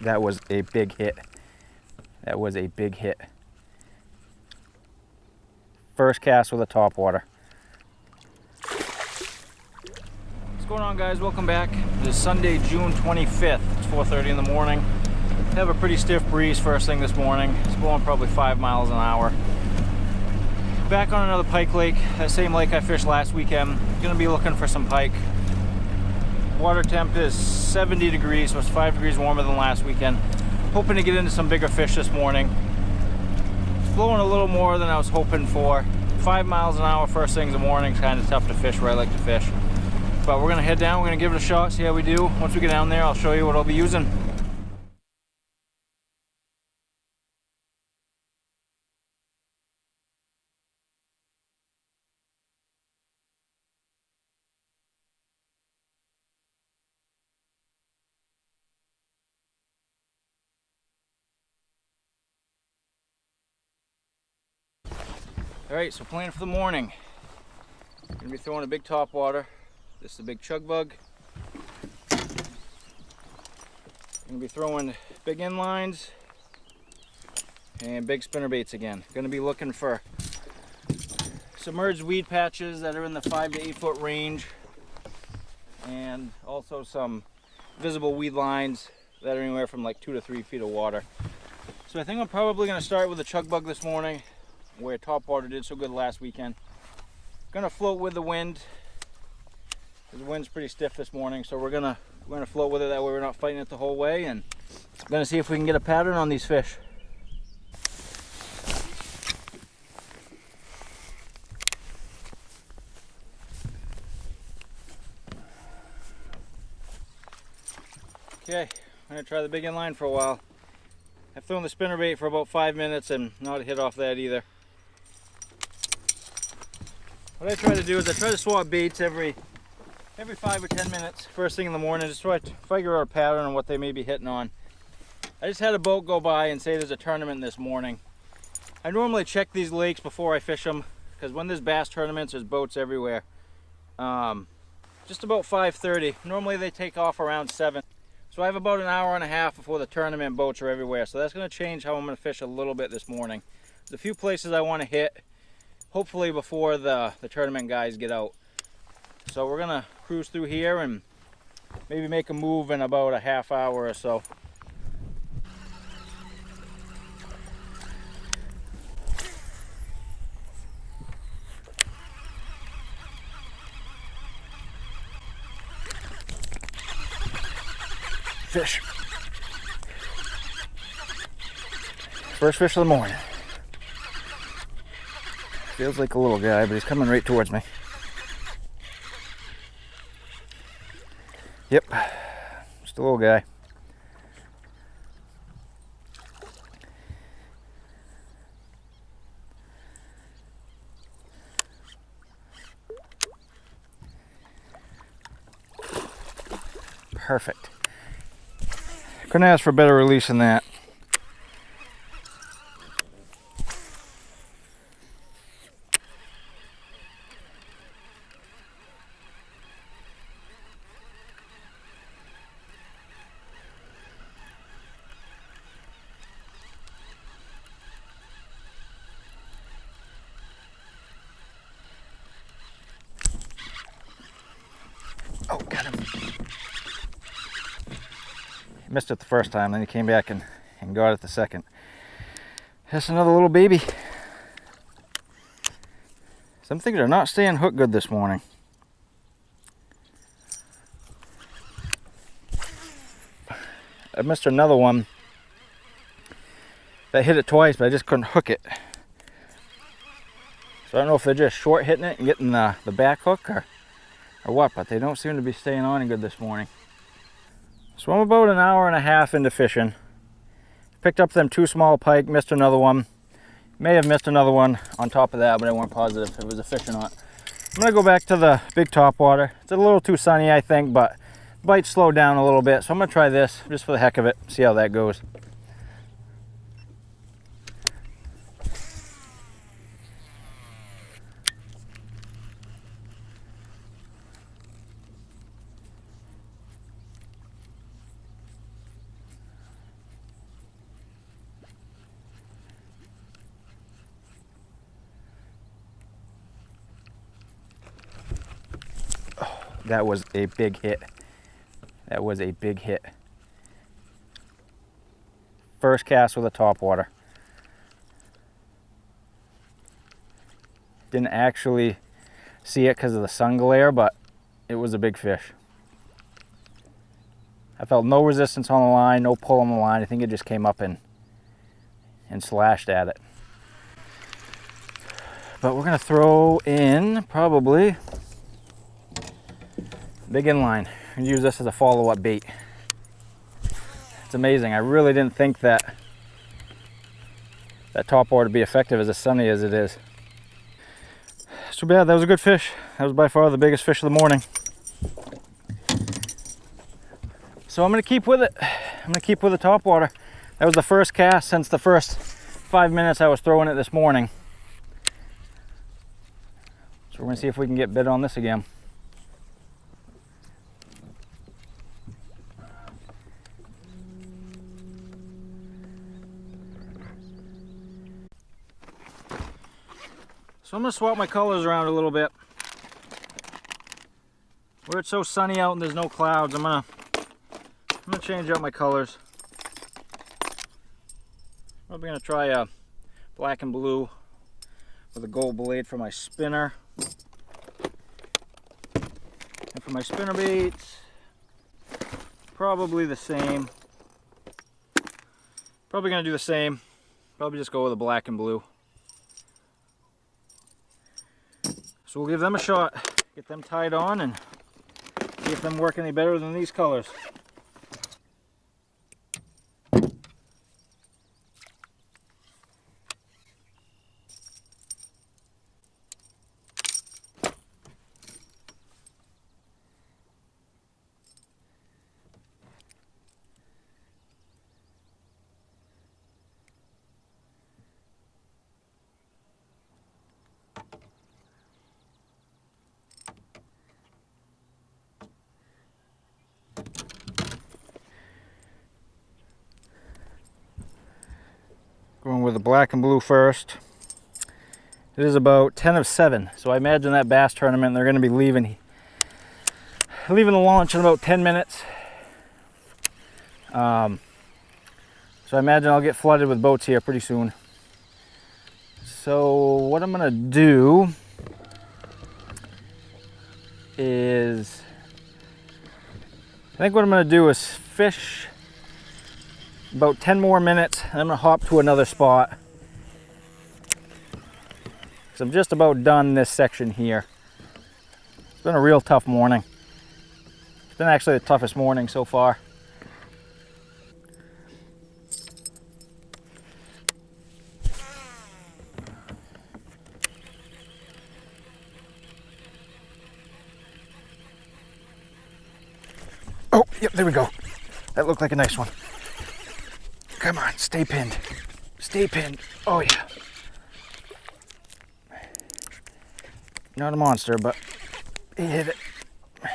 That was a big hit. That was a big hit. First cast with a topwater. What's going on, guys? Welcome back. It is Sunday, June 25th. It's 4:30 in the morning. I have a pretty stiff breeze first thing this morning. It's blowing probably 5 miles an hour. Back on another pike lake, that same lake I fished last weekend. Gonna be looking for some pike. Water temp is 70 degrees, so it's 5 degrees warmer than last weekend. Hoping to get into some bigger fish this morning. It's blowing a little more than I was hoping for. 5 miles an hour first thing in the morning is kind of tough to fish where I like to fish. But we're gonna head down, we're gonna give it a shot, see how we do. Once we get down there, I'll show you what I'll be using. Alright, so plan for the morning. Gonna be throwing a big topwater. This is a big chug bug. Gonna be throwing big inlines and big spinner baits again. Gonna be looking for submerged weed patches that are in the 5 to 8 foot range, and also some visible weed lines that are anywhere from like 2 to 3 feet of water. So I think I'm probably gonna start with a chug bug this morning, where topwater did so good last weekend. Gonna float with the wind. The wind's pretty stiff this morning, so we're gonna float with it. That way we're not fighting it the whole way, and gonna see if we can get a pattern on these fish. Okay, I'm gonna try the big inline for a while. I've thrown the spinnerbait for about 5 minutes and not a hit off that either. What I try to do is I try to swap baits every 5 or 10 minutes first thing in the morning, just try to figure out a pattern on what they may be hitting on. I just had a boat go by and say there's a tournament this morning. I normally check these lakes before I fish them, because when there's bass tournaments, there's boats everywhere. Just about 5:30. Normally they take off around 7. So I have about an hour and a half before the tournament. Boats are everywhere, so that's going to change how I'm going to fish a little bit this morning. There's a few places I want to hit, hopefully before the tournament guys get out. So we're gonna cruise through here and maybe make a move in about a half hour or so. Fish. First fish of the morning. Feels like a little guy, but he's coming right towards me. Yep, just a little guy. Perfect. Couldn't ask for a better release than that. Oh, got him. Missed it the first time, then he came back and got it the second. That's another little baby. Some things are not staying hooked good this morning. I missed another one that hit it twice, but I just couldn't hook it. So I don't know if they're just short hitting it and getting the back hook or what, but they don't seem to be staying on good this morning. So I'm about an hour and a half into fishing. Picked up them 2 small pike, missed another one. May have missed another one on top of that, but I weren't positive if it was a fish or not. I'm gonna go back to the big topwater. It's a little too sunny, I think, but bite slowed down a little bit, so I'm gonna try this just for the heck of it, see how that goes. that was a big hit. That was a big hit. First cast with a topwater. Didn't actually see it because of the sun glare, but it was a big fish. I felt no resistance on the line, no pull on the line. I think it just came up and slashed at it. But we're gonna throw in probably big inline and use this as a follow-up bait. It's amazing. I really didn't think that topwater would be effective as sunny as it is. Too bad. That was a good fish. That was by far the biggest fish of the morning. So I'm gonna keep with it. I'm gonna keep with the topwater. That was the first cast since the first 5 minutes I was throwing it this morning. So we're gonna see if we can get bit on this again. So I'm gonna swap my colors around a little bit. Where it's so sunny out and there's no clouds, I'm gonna change out my colors. I'm gonna try a black and blue with a gold blade for my spinner. And for my spinner baits, probably the same. Probably gonna do the same. Probably just go with a black and blue. So we'll give them a shot, get them tied on, and see if them work any better than these colors. Going with the black and blue first. It is about 10 of 7, so I imagine that bass tournament they're going to be leaving the launch in about 10 minutes. So I imagine I'll get flooded with boats here pretty soon. So what I'm going to do is, I think what I'm going to do is fish about 10 more minutes, and I'm gonna hop to another spot. So I'm just about done this section here. It's been a real tough morning. It's been actually the toughest morning so far. Oh, yep, there we go. That looked like a nice one. Come on, stay pinned. Stay pinned. Oh yeah. Not a monster, but he hit it. I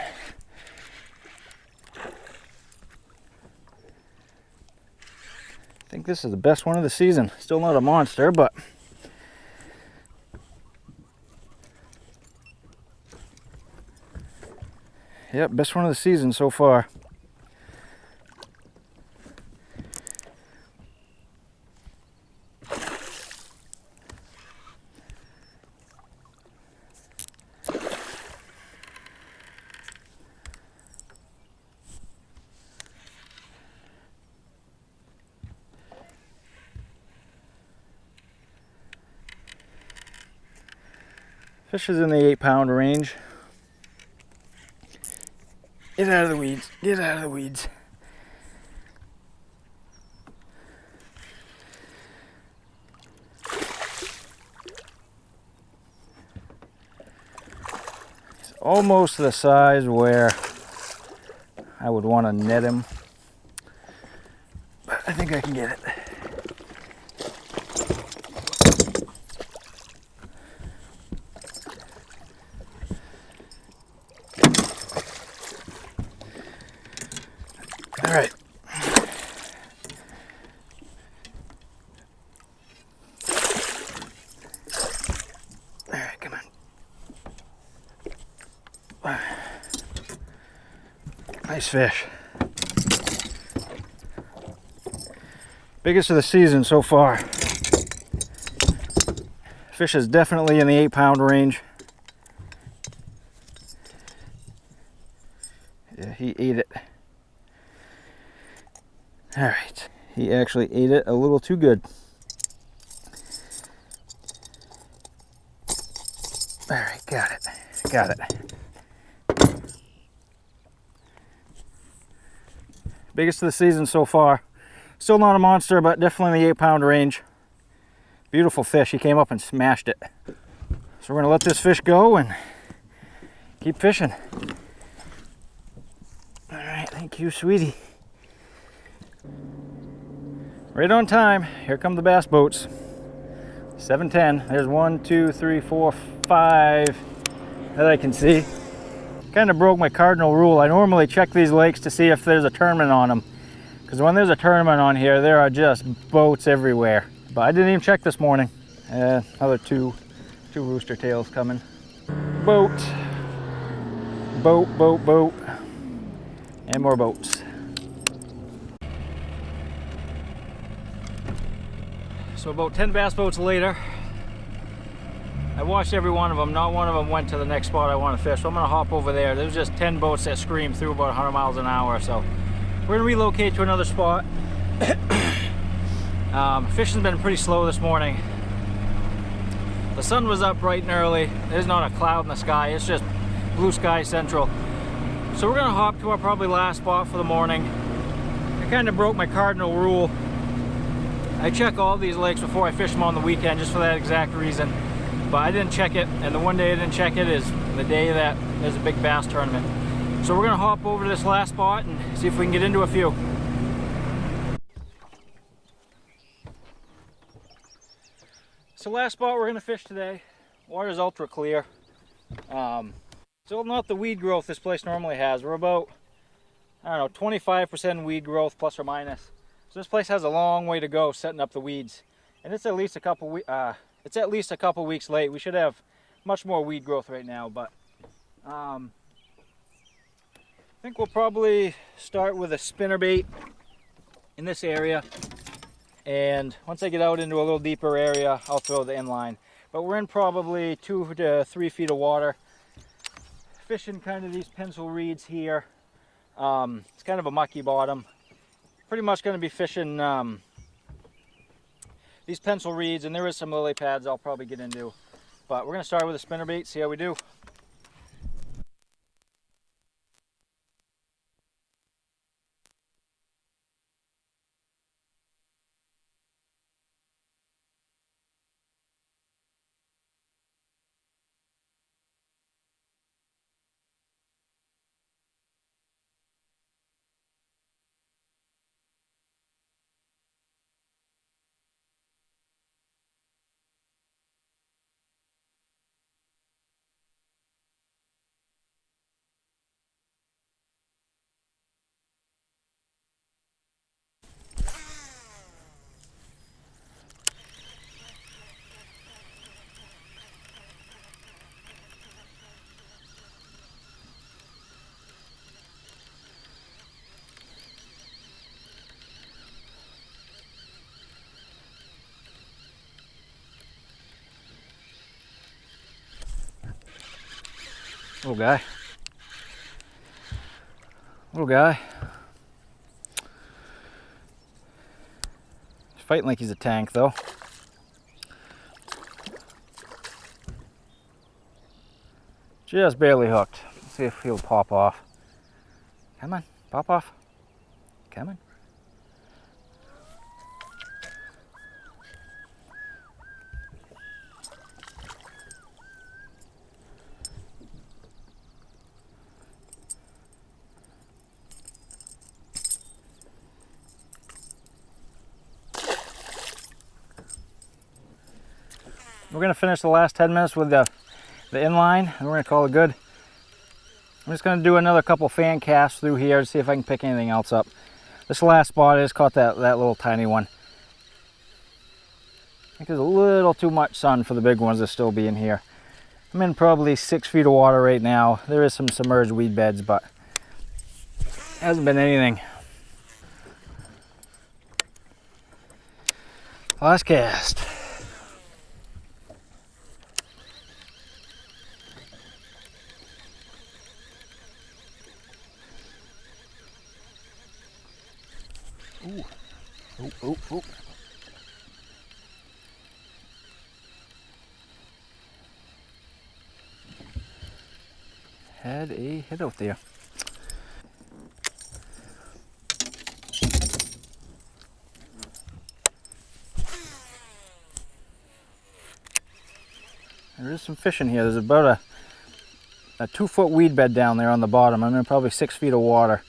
think this is the best one of the season. Still not a monster, but yep, best one of the season so far. Fish is in the 8-pound range. Get out of the weeds. Get out of the weeds. He's almost the size where I would want to net him. But I think I can get it. All right. All right, come on. Nice fish. Biggest of the season so far. Fish is definitely in the 8-pound range. Yeah, he ate it. All right, he actually ate it a little too good. All right, got it, got it. Biggest of the season so far. Still not a monster, but definitely in the 8-pound range. Beautiful fish, he came up and smashed it. So we're gonna let this fish go and keep fishing. All right, thank you, sweetie. Right on time, here come the bass boats. 7:10, there's 1, 2, 3, 4, 5 that I can see. Kind of broke my cardinal rule. I normally check these lakes to see if there's a tournament on them. Because when there's a tournament on here, there are just boats everywhere. But I didn't even check this morning. Another two rooster tails coming. Boat, boat, boat, boat, and more boats. So about 10 bass boats later, I watched every one of them. Not one of them went to the next spot I want to fish. So I'm gonna hop over there. There's just 10 boats that scream through about 100 miles an hour. So we're gonna relocate to another spot. Fishing's been pretty slow this morning. The sun was up bright and early. There's not a cloud in the sky. It's just blue sky central. So we're gonna hop to our probably last spot for the morning. I kind of broke my cardinal rule. I check all these lakes before I fish them on the weekend just for that exact reason. But I didn't check it, and the one day I didn't check it is the day that there's a big bass tournament. So we're gonna hop over to this last spot and see if we can get into a few. So last spot we're gonna fish today. Water's ultra clear. Still not the weed growth this place normally has. We're about, I don't know, 25% weed growth plus or minus. So this place has a long way to go setting up the weeds, and it's at least a couple weeks late. We should have much more weed growth right now, but I think we'll probably start with a spinnerbait in this area, and once I get out into a little deeper area, I'll throw the inline. But we're in probably 2 to 3 feet of water, fishing kind of these pencil reeds here. It's kind of a mucky bottom. Pretty much going to be fishing these pencil reeds, and there is some lily pads I'll probably get into. But we're going to start with a spinnerbait, see how we do. Little guy. Little guy. He's fighting like he's a tank though. Just barely hooked. Let's see if he'll pop off. Come on, pop off. Come on. We're going to finish the last 10 minutes with the inline, and we're going to call it good. I'm just going to do another couple fan casts through here to see if I can pick anything else up. This last spot, I just caught that little tiny one. I think there's a little too much sun for the big ones to still be in here. I'm in probably 6 feet of water right now. There is some submerged weed beds, but Hasn't been anything. Last cast. Ooh. Oh, oh, oh. Had a hit out there. There is some fish in here. There's about a 2-foot weed bed down there on the bottom. I'm in probably 6 feet of water.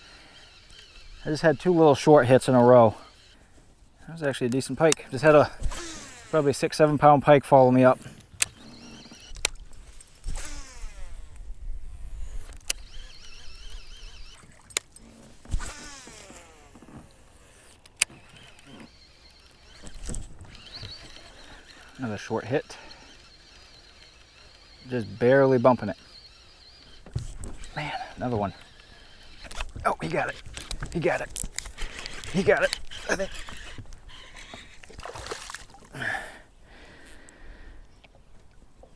I just had 2 little short hits in a row. That was actually a decent pike. Just had a probably 6-7 pound pike follow me up. Another short hit. Just barely bumping it. Man, another one. Oh, he got it. He got it. He got it, I think.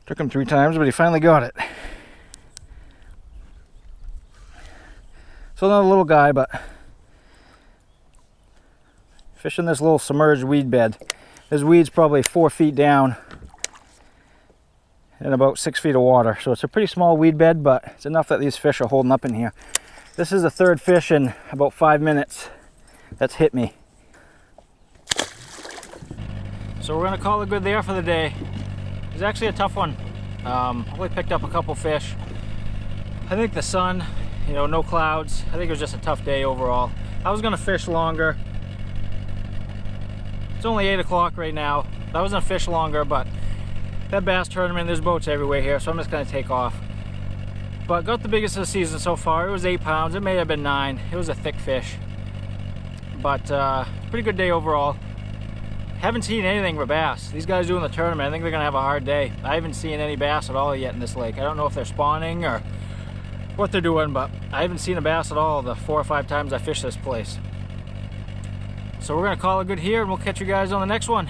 Took him 3 times, but he finally got it. So another little guy, but fishing this little submerged weed bed. This weed's probably 4 feet down in about 6 feet of water. So it's a pretty small weed bed, but it's enough that these fish are holding up in here. This is the 3rd fish in about 5 minutes that's hit me. So we're gonna call it good there for the day. It was actually a tough one. Only picked up a couple fish. I think the sun, you know, no clouds. I think it was just a tough day overall. I was gonna fish longer. It's only 8 o'clock right now. I was gonna fish longer, but that bass tournament, there's boats everywhere here, so I'm just gonna take off. But got the biggest of the season so far. It was 8 pounds. It may have been 9. It was a thick fish. But pretty good day overall. Haven't seen anything but bass. These guys doing the tournament, I think they're gonna have a hard day. I haven't seen any bass at all yet in this lake. I don't know if they're spawning or what they're doing, but I haven't seen a bass at all the 4 or 5 times I fished this place. So we're gonna call it good here, and we'll catch you guys on the next one.